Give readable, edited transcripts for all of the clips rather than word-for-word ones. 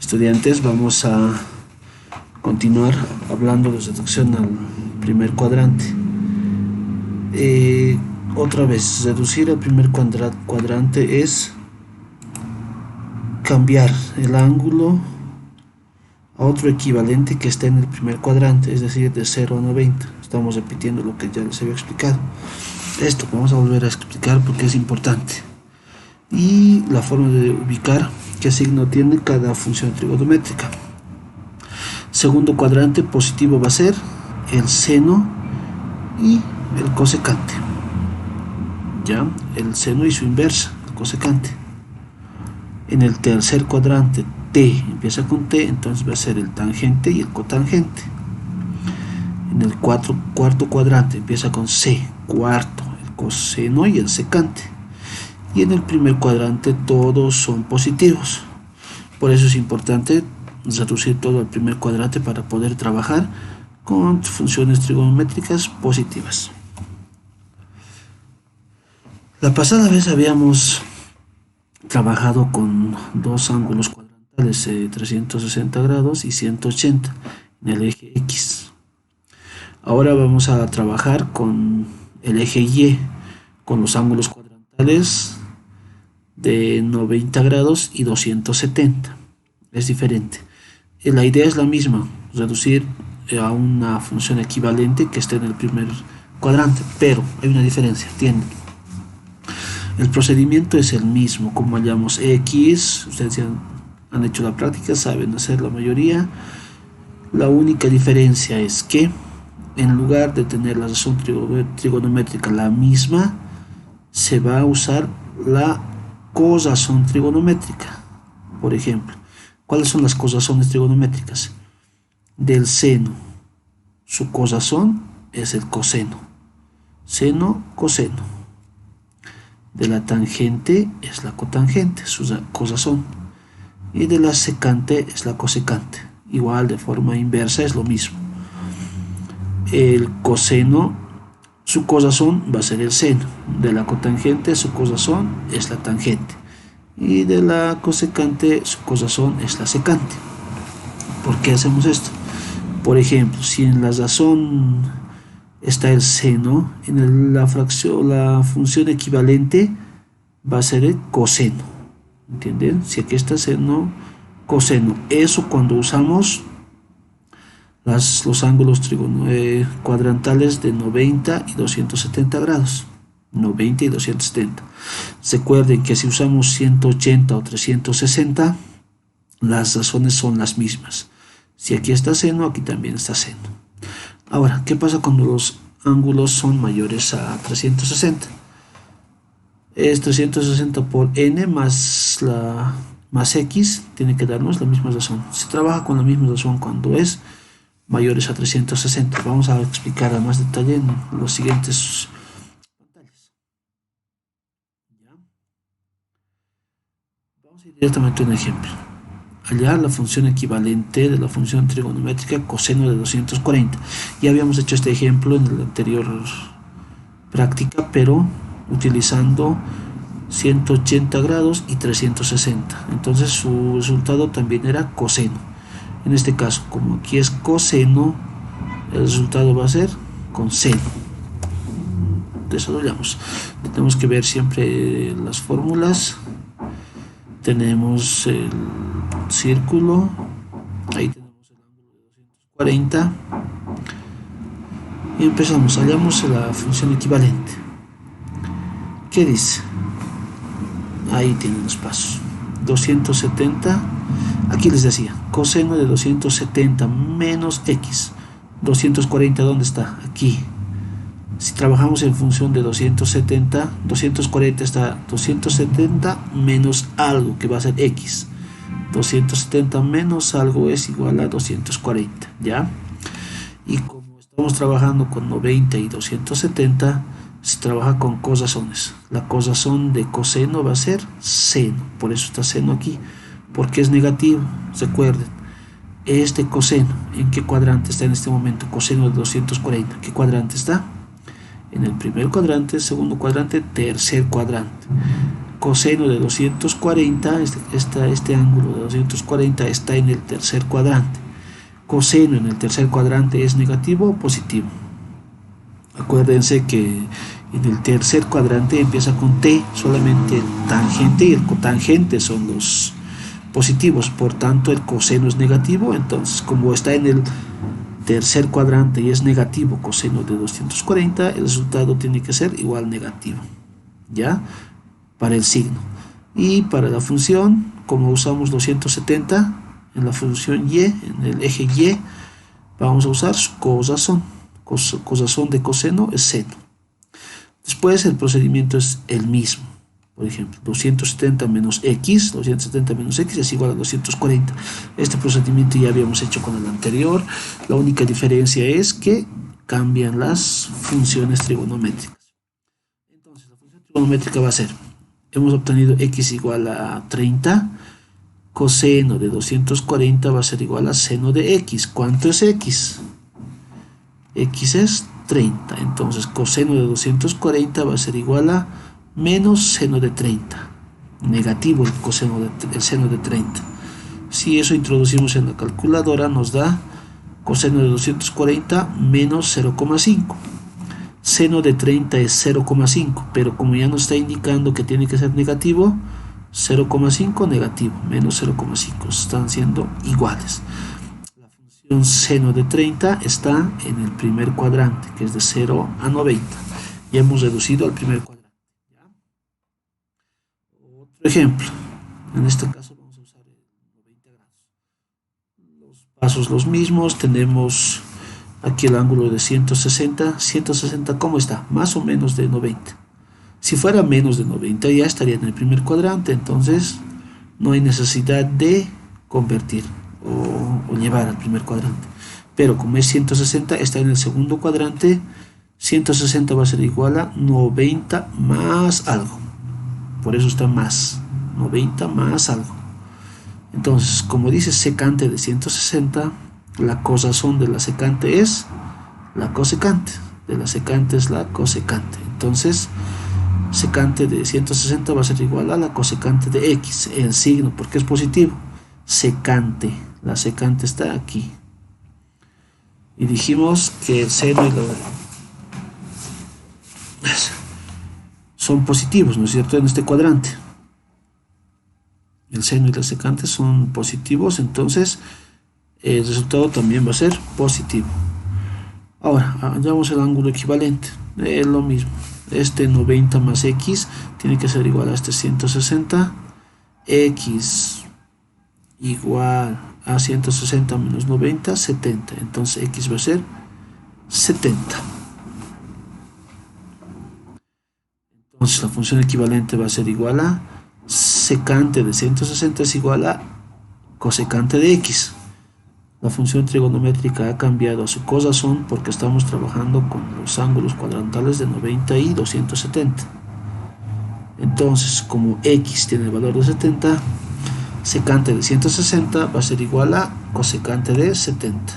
Estudiantes, vamos a continuar hablando de reducción al primer cuadrante. Otra vez, reducir al primer cuadrante es cambiar el ángulo a otro equivalente que esté en el primer cuadrante, es decir, de 0 a 90. Estamos repitiendo lo que ya les había explicado. Esto vamos a volver a explicar porque es importante. Y la forma de ubicar qué signo tiene cada función trigonométrica. Segundo cuadrante positivo va a ser el seno y el cosecante. Ya, el seno y su inversa, el cosecante. En el tercer cuadrante, T empieza con T, entonces va a ser el tangente y el cotangente. En el cuarto cuadrante empieza con C, cuarto, el coseno y el secante. Y en el primer cuadrante todos son positivos. Por eso es importante reducir todo al primer cuadrante para poder trabajar con funciones trigonométricas positivas. La pasada vez habíamos trabajado con dos ángulos cuadrantales, 360 grados y 180 en el eje X. Ahora vamos a trabajar con el eje Y, con los ángulos cuadrantales de 90 grados y 270. Es diferente. La idea es la misma, reducir a una función equivalente que esté en el primer cuadrante, pero hay una diferencia, ¿entienden? El procedimiento es el mismo, como hallamos X, ustedes ya han hecho la práctica, saben hacer la mayoría. La única diferencia es que en lugar de tener la razón trigonométrica la misma, se va a usar la cosazón trigonométrica. Por ejemplo, ¿cuáles son las cosazones trigonométricas? Del seno, su cosazón es el coseno. Seno, coseno. De la tangente es la cotangente, su cosazón. Y de la secante es la cosecante. Igual, de forma inversa, es lo mismo. El coseno, su cosazón va a ser el seno. De la cotangente, su cosazón es la tangente. Y de la cosecante, su cosazón es la secante. ¿Por qué hacemos esto? Por ejemplo, si en la razón está el seno, en la función equivalente va a ser el coseno. ¿Entienden? Si aquí está seno, coseno. Eso cuando usamos los ángulos cuadrantales de 90 y 270 grados. 90 y 270. Recuerden que si usamos 180 o 360, las razones son las mismas. Si aquí está seno, aquí también está seno. Ahora, ¿qué pasa cuando los ángulos son mayores a 360? Es 360 por n más x, tiene que darnos la misma razón. Se trabaja con la misma razón cuando es mayores a 360. Vamos a explicar a más detalle en los siguientes pantallas. Vamos a ir directamente a un ejemplo. Hallar la función equivalente de la función trigonométrica coseno de 240. Ya habíamos hecho este ejemplo en la anterior práctica, pero utilizando 180 grados y 360. Entonces su resultado también era coseno. En este caso, como aquí es coseno, el resultado va a ser con seno. Desarrollamos. Tenemos que ver siempre las fórmulas. Tenemos el círculo, ahí tenemos el ángulo de 240 y empezamos, hallamos la función equivalente. ¿Qué dice? Ahí tienen los pasos. 270, aquí les decía, coseno de 270 menos x. 240, ¿dónde está? Aquí. Si trabajamos en función de 270, 240 está 270 menos algo, que va a ser x. 270 menos algo es igual a 240, ¿ya? Y como estamos trabajando con 90 y 270, se trabaja con cosazones. La cosazón de coseno va a ser seno, por eso está seno aquí, porque es negativo. Recuerden, este coseno, ¿en qué cuadrante está en este momento? Coseno de 240, ¿qué cuadrante está? En el primer cuadrante, segundo cuadrante, tercer cuadrante. coseno de 240, este ángulo de 240 está en el tercer cuadrante. Coseno en el tercer cuadrante es negativo o positivo. Acuérdense que en el tercer cuadrante empieza con T, solamente el tangente y el cotangente son los positivos, por tanto el coseno es negativo. Entonces, como está en el tercer cuadrante y es negativo coseno de 240, el resultado tiene que ser igual negativo, ¿ya? Para el signo. Y para la función, como usamos 270 en la función y, en el eje y, vamos a usar cosazón. Cosazón de coseno es seno. Después el procedimiento es el mismo. Por ejemplo, 270 menos x es igual a 240. Este procedimiento ya habíamos hecho con el anterior. La única diferencia es que cambian las funciones trigonométricas. Entonces, la función trigonométrica va a ser, hemos obtenido x igual a 30, coseno de 240 va a ser igual a seno de x. ¿Cuánto es x? X es 30, entonces coseno de 240 va a ser igual a menos seno de 30, negativo el seno de 30. Si eso introducimos en la calculadora, nos da coseno de 240 menos 0,5. Seno de 30 es 0,5, pero como ya nos está indicando que tiene que ser negativo, 0,5 negativo, menos 0,5 están siendo iguales. La función seno de 30 está en el primer cuadrante, que es de 0 a 90. Ya hemos reducido al primer cuadrante. Otro ejemplo, en este caso vamos a usar el 90 grados. Los pasos los mismos, tenemos aquí el ángulo de 160. 160, ¿cómo está? Más o menos de 90. Si fuera menos de 90 ya estaría en el primer cuadrante, entonces no hay necesidad de convertir o llevar al primer cuadrante. Pero como es 160, está en el segundo cuadrante. 160 va a ser igual a 90 más algo. Por eso está más, 90 más algo. Entonces, como dice secante de 160, la cosazón de la secante es la cosecante. De la secante es la cosecante. Entonces, secante de 160 va a ser igual a la cosecante de x. El signo, porque es positivo. Secante. La secante está aquí. Y dijimos que el seno y la son positivos, ¿no es cierto? En este cuadrante el seno y la secante son positivos, entonces el resultado también va a ser positivo. Ahora hallamos el ángulo equivalente, es lo mismo. Este 90 más x tiene que ser igual a este 160. X igual a 160 menos 90, 70. Entonces x va a ser 70. Entonces la función equivalente va a ser igual a secante de 160 es igual a cosecante de x. La función trigonométrica ha cambiado a su cosazón porque estamos trabajando con los ángulos cuadrantales de 90 y 270. Entonces, como x tiene el valor de 70, secante de 160 va a ser igual a cosecante de 70.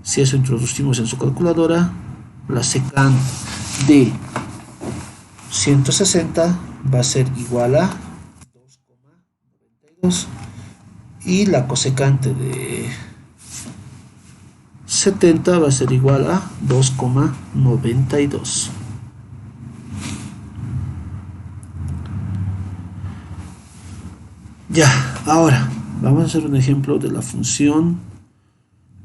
Si eso introducimos en su calculadora, la secante de 160 va a ser igual a 2,92 y la cosecante de 70 va a ser igual a 2,92. Ya, ahora vamos a hacer un ejemplo de la función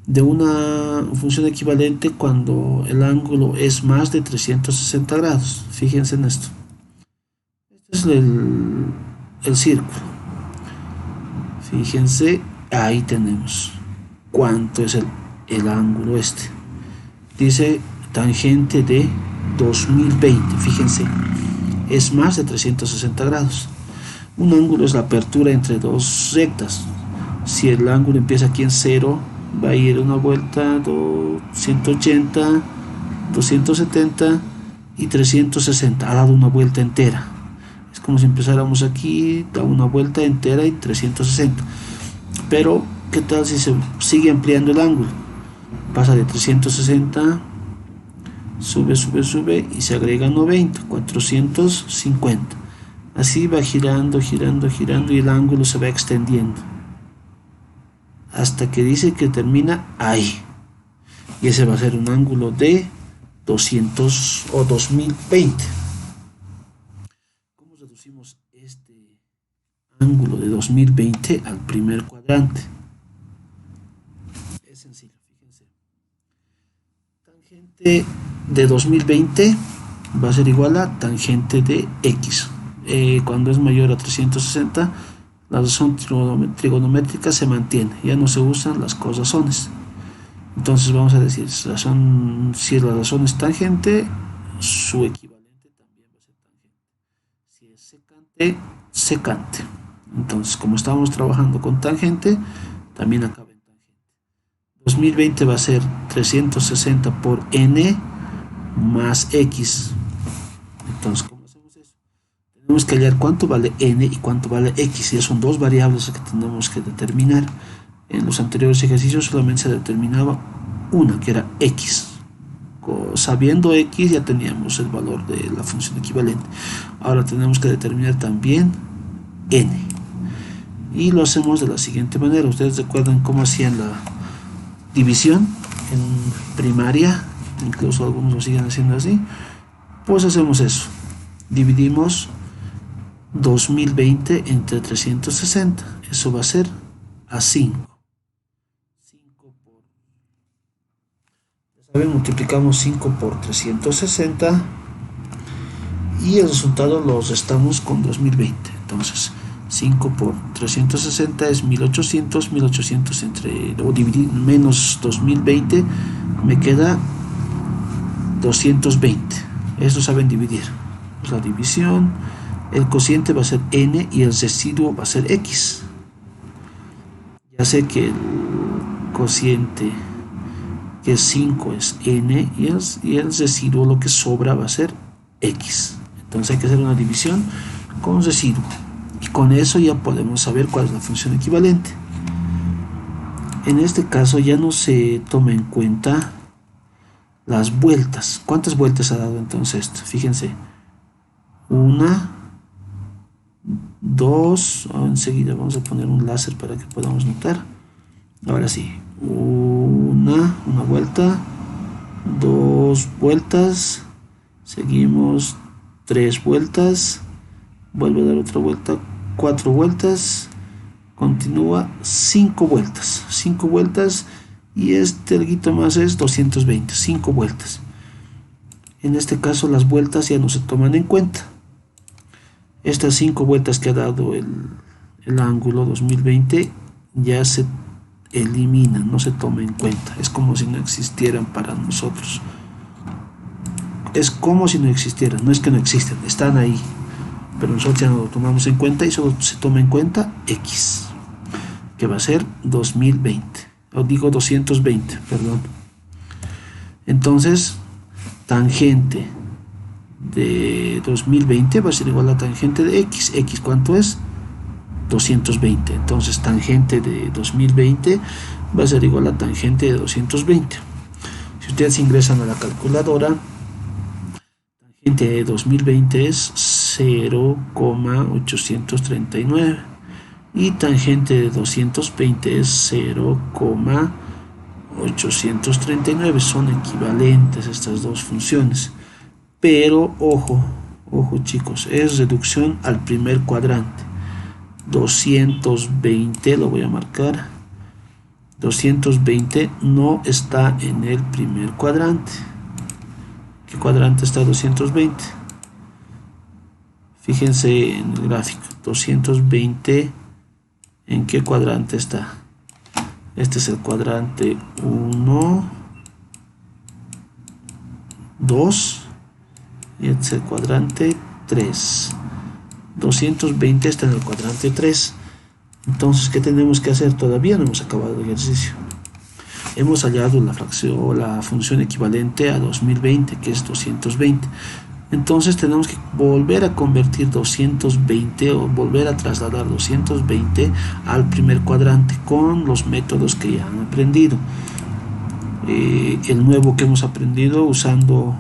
de una función equivalente cuando el ángulo es más de 360 grados. Fíjense en esto. Este es el círculo. Fíjense, ahí tenemos cuánto es el ángulo este. Dice tangente de 2020. Fíjense, es más de 360 grados. Un ángulo es la apertura entre dos rectas. Si el ángulo empieza aquí en 0, va a ir una vuelta 180, 270 y 360. Ha dado una vuelta entera. Es como si empezáramos aquí, da una vuelta entera y 360. Pero, ¿qué tal si se sigue ampliando el ángulo? Pasa de 360, sube y se agrega 90, 450. Así va girando, girando, girando y el ángulo se va extendiendo hasta que dice que termina ahí. Y ese va a ser un ángulo de 200 o 2020. ¿Cómo reducimos este ángulo de 2020 al primer cuadrante? Es sencillo, fíjense. Tangente de 2020 va a ser igual a tangente de X. Cuando es mayor a 360, la razón trigonométrica se mantiene, ya no se usan las corazones. Entonces vamos a decir, si la razón es tangente, su equivalente también va a ser tangente. Si es secante, secante. Entonces, como estamos trabajando con tangente, también acaba en tangente. 2020 va a ser 360 por n más x. Entonces, ¿cómo hacemos eso? Tenemos que hallar cuánto vale n y cuánto vale x. Ya son dos variables que tenemos que determinar. En los anteriores ejercicios solamente se determinaba una, que era x. Sabiendo x ya teníamos el valor de la función equivalente. Ahora tenemos que determinar también n. Y lo hacemos de la siguiente manera. Ustedes recuerdan cómo hacían la división en primaria, incluso algunos lo siguen haciendo así. Pues hacemos eso. Dividimos 2020 entre 360. Eso va a ser a 5. Multiplicamos 5 por 360 y el resultado lo restamos con 2020. Entonces 5 por 360 es 1800, 1800 o dividir menos 2020 me queda 220. Esto saben dividir. Pues la división, el cociente va a ser n y el residuo va a ser x. Ya sé que el cociente, que es 5, es n y el residuo, lo que sobra, va a ser x. Entonces hay que hacer una división con residuo y con eso ya podemos saber cuál es la función equivalente. En este caso ya no se toma en cuenta las vueltas. ¿Cuántas vueltas ha dado entonces esto? Fíjense, 1, 2, enseguida vamos a poner un láser para que podamos notar. Ahora sí, una vuelta, 2 vueltas, seguimos 3 vueltas, vuelve a dar otra vuelta, 4 vueltas, continúa 5 vueltas y este alguito más es 220, 5 vueltas. En este caso las vueltas ya no se toman en cuenta. Estas 5 vueltas que ha dado el ángulo 2020 ya se eliminan, no se toma en cuenta. Es como si no existieran para nosotros. Es como si no existieran, no es que no existen, están ahí, pero nosotros ya no lo tomamos en cuenta y solo se toma en cuenta x, que va a ser 2020, o digo 220, perdón. Entonces, tangente de 2020 va a ser igual a tangente de x. ¿X cuánto es? 220. Entonces tangente de 2020 va a ser igual a tangente de 220. Si ustedes ingresan a la calculadora, tangente de 2020 es 0,839 y tangente de 220 es 0,839. Son equivalentes estas dos funciones, pero ojo chicos, es reducción al primer cuadrante. 220 lo voy a marcar, 220 no está en el primer cuadrante. ¿Qué cuadrante está 220? Fíjense en el gráfico, 220 ¿en qué cuadrante está? Este es el cuadrante 1, 2 y este es el cuadrante 3. 220 está en el cuadrante 3. Entonces, ¿qué tenemos que hacer? Todavía no hemos acabado el ejercicio. Hemos hallado la fracción o la función equivalente a 2020, que es 220. Entonces tenemos que volver a convertir 220 o volver a trasladar 220 al primer cuadrante con los métodos que ya han aprendido. El nuevo que hemos aprendido usando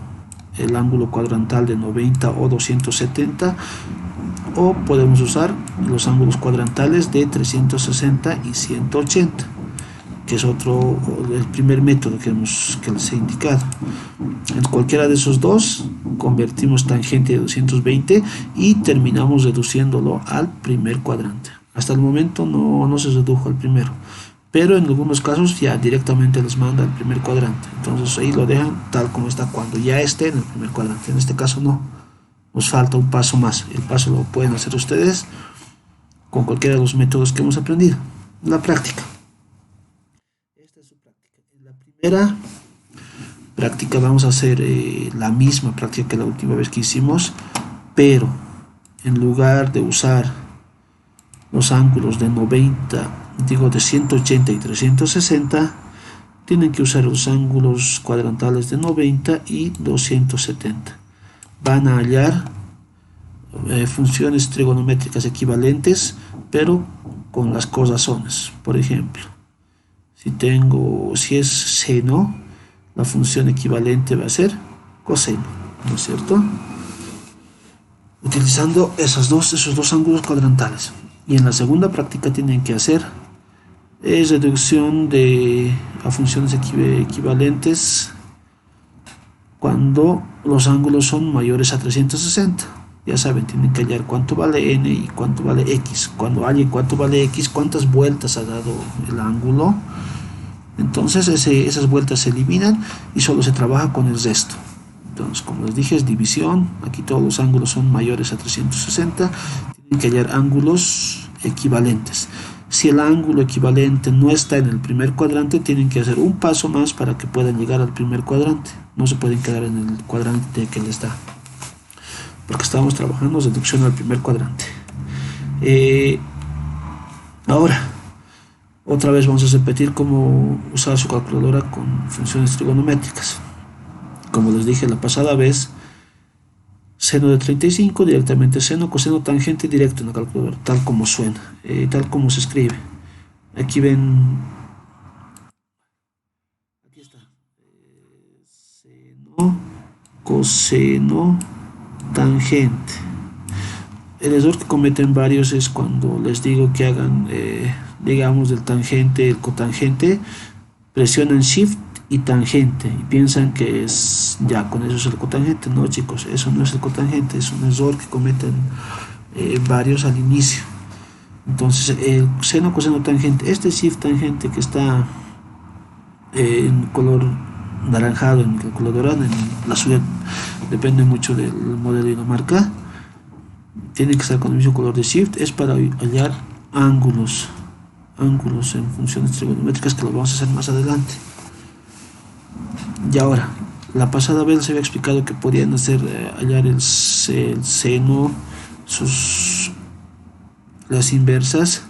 el ángulo cuadrantal de 90 o 270, o podemos usar los ángulos cuadrantales de 360 y 180, que es el primer método que les he indicado. En cualquiera de esos dos convertimos tangente de 220 y terminamos reduciéndolo al primer cuadrante. Hasta el momento no se redujo al primero, pero en algunos casos ya directamente les manda al primer cuadrante. Entonces ahí lo dejan tal como está cuando ya esté en el primer cuadrante. En este caso no, nos falta un paso más. El paso lo pueden hacer ustedes con cualquiera de los métodos que hemos aprendido. La práctica. Esta es su práctica. En la primera práctica vamos a hacer la misma práctica que la última vez que hicimos, pero en lugar de usar los ángulos de 180 y 360, tienen que usar los ángulos cuadrantales de 90 y 270. Van a hallar funciones trigonométricas equivalentes, pero con las corazones. Por ejemplo, si es seno, la función equivalente va a ser coseno, ¿no es cierto? Utilizando esos dos ángulos cuadrantales. Y en la segunda práctica tienen que hacer reducción a funciones equivalentes cuando los ángulos son mayores a 360. Ya saben, tienen que hallar cuánto vale n y cuánto vale x. Cuando hallen cuánto vale x, cuántas vueltas ha dado el ángulo, entonces esas vueltas se eliminan y solo se trabaja con el resto. Entonces, como les dije, es división. Aquí todos los ángulos son mayores a 360. Tienen que hallar ángulos equivalentes. Si el ángulo equivalente no está en el primer cuadrante, tienen que hacer un paso más para que puedan llegar al primer cuadrante. No se pueden quedar en el cuadrante que les da, porque estamos trabajando reducción al primer cuadrante. Ahora, otra vez vamos a repetir cómo usar su calculadora con funciones trigonométricas. Como les dije la pasada vez, seno de 35, directamente seno, coseno, tangente, directo en la calculadora, tal como suena, tal como se escribe. Aquí ven, aquí está, seno, coseno, tangente. El error que cometen varios es cuando les digo que hagan, digamos, del tangente, el cotangente, presionan Shift y tangente y piensan que es ya con eso es el cotangente. No, chicos, eso no es el cotangente, es un error que cometen varios al inicio. Entonces el seno, coseno, tangente, este Shift tangente que está en color naranjado en mi calculadora, en la suya depende mucho del modelo y la marca, tiene que estar con el mismo color de Shift, es para hallar ángulos en funciones trigonométricas, que lo vamos a hacer más adelante. Y ahora, la pasada vez les había explicado que podían hallar el seno, las inversas.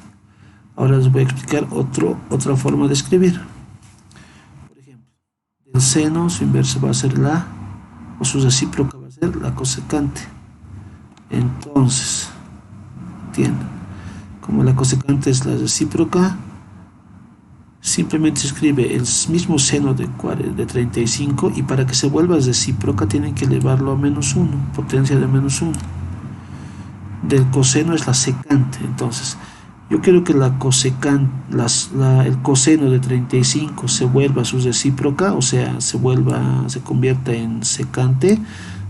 Ahora les voy a explicar otra forma de escribir. Por ejemplo, el seno, su inversa va a ser su recíproca va a ser la cosecante. Entonces, como la cosecante es la recíproca, simplemente se escribe el mismo seno de 35, y para que se vuelva recíproca tienen que elevarlo a -1, potencia de -1. Del coseno es la secante. Entonces, yo quiero que el coseno de 35 se vuelva su recíproca, o sea, se convierta en secante,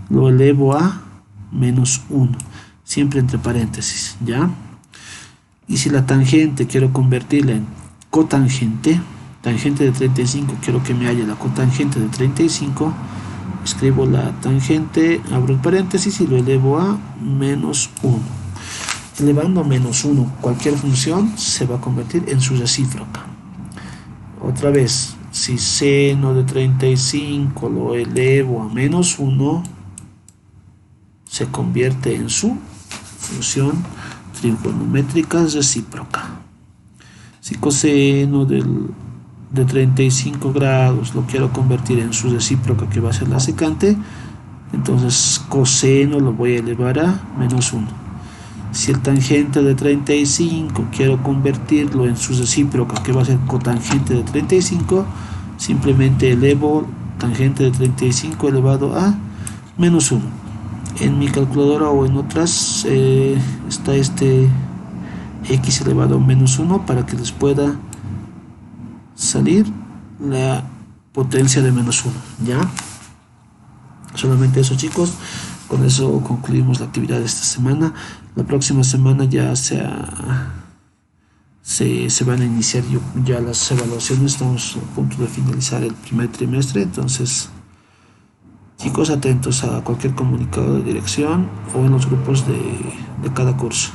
lo elevo a -1, siempre entre paréntesis, ¿ya? Y si la tangente quiero convertirla en cotangente, tangente de 35, quiero que me halle la cotangente de 35, escribo la tangente, abro el paréntesis y lo elevo a -1. Elevando a -1 cualquier función se va a convertir en su recíproca. Otra vez, si seno de 35 lo elevo a -1, se convierte en su función trigonométrica recíproca. Si coseno de 35 grados lo quiero convertir en su recíproca, que va a ser la secante, entonces coseno lo voy a elevar a -1. Si el tangente de 35 quiero convertirlo en su recíproca, que va a ser cotangente de 35, simplemente elevo tangente de 35 elevado a menos uno. En mi calculadora o en otras está este x elevado a menos uno para que les pueda salir la potencia de menos uno. ¿Ya? Solamente eso, chicos. Con eso concluimos la actividad de esta semana. La próxima semana ya se van a iniciar ya las evaluaciones. Estamos a punto de finalizar el primer trimestre. Entonces, chicos, atentos a cualquier comunicado de dirección o en los grupos de cada curso.